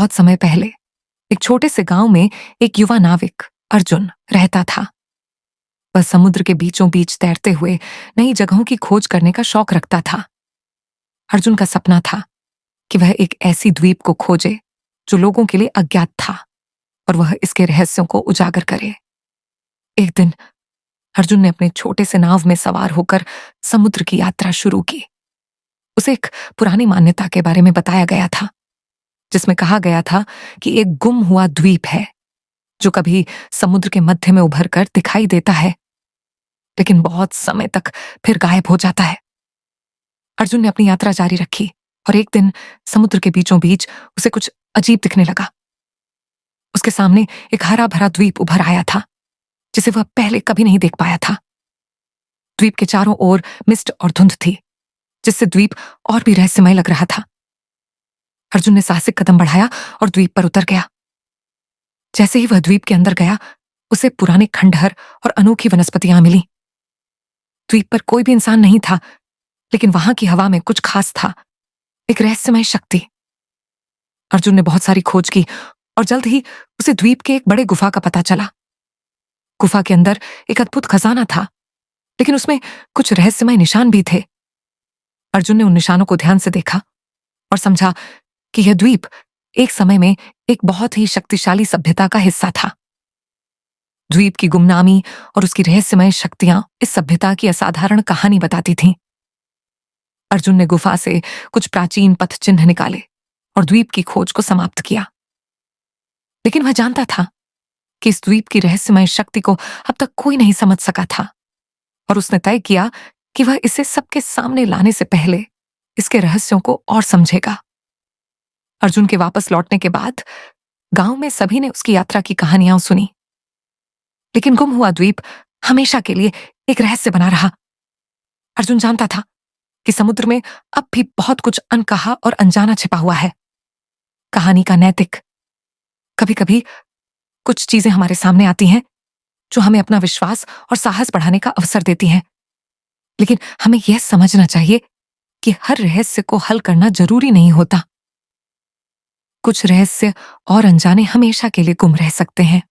बहुत समय पहले एक छोटे से गांव में एक युवा नाविक अर्जुन रहता था। वह समुद्र के बीचों बीच तैरते हुए नई जगहों की खोज करने का शौक रखता था। अर्जुन का सपना था कि वह एक ऐसी द्वीप को खोजे जो लोगों के लिए अज्ञात था और वह इसके रहस्यों को उजागर करे। एक दिन अर्जुन ने अपने छोटे से नाव में सवार होकर समुद्र की यात्रा शुरू की। उसे एक पुरानी मान्यता के बारे में बताया गया था, जिसमें कहा गया था कि एक गुम हुआ द्वीप है जो कभी समुद्र के मध्य में उभर कर दिखाई देता है, लेकिन बहुत समय तक फिर गायब हो जाता है। अर्जुन ने अपनी यात्रा जारी रखी और एक दिन समुद्र के बीचों बीच उसे कुछ अजीब दिखने लगा। उसके सामने एक हरा भरा द्वीप उभर आया था जिसे वह पहले कभी नहीं देख पाया था। द्वीप के चारों ओर मिस्ट और धुंध थी, जिससे द्वीप और भी रहस्यमय लग रहा था। अर्जुन ने साहसिक कदम बढ़ाया और द्वीप पर उतर गया। जैसे ही वह द्वीप के अंदर गया, उसे पुराने खंडहर और अनोखी वनस्पतियां मिली। द्वीप पर कोई भी इंसान नहीं था, लेकिन वहां की हवा में कुछ खास था, एक रहस्यमय शक्ति। अर्जुन ने बहुत सारी खोज की और जल्द ही उसे द्वीप के एक बड़े गुफा का पता चला। गुफा के अंदर एक अद्भुत खजाना था, लेकिन उसमें कुछ रहस्यमय निशान भी थे। अर्जुन ने उन निशानों को ध्यान से देखा और समझा कि यह द्वीप एक समय में एक बहुत ही शक्तिशाली सभ्यता का हिस्सा था। द्वीप की गुमनामी और उसकी रहस्यमय शक्तियां इस सभ्यता की असाधारण कहानी बताती थीं। अर्जुन ने गुफा से कुछ प्राचीन पथ चिन्ह निकाले और द्वीप की खोज को समाप्त किया। लेकिन वह जानता था कि इस द्वीप की रहस्यमय शक्ति को अब तक कोई नहीं समझ सका था, और उसने तय किया कि वह इसे सबके सामने लाने से पहले इसके रहस्यों को और समझेगा। अर्जुन के वापस लौटने के बाद गांव में सभी ने उसकी यात्रा की कहानियां सुनी, लेकिन गुम हुआ द्वीप हमेशा के लिए एक रहस्य बना रहा। अर्जुन जानता था कि समुद्र में अब भी बहुत कुछ अनकहा और अनजाना छिपा हुआ है। कहानी का नैतिक, कभी कभी कुछ चीजें हमारे सामने आती हैं जो हमें अपना विश्वास और साहस बढ़ाने का अवसर देती हैं, लेकिन हमें यह समझना चाहिए कि हर रहस्य को हल करना जरूरी नहीं होता। कुछ रहस्य और अनजाने हमेशा के लिए गुम रह सकते हैं।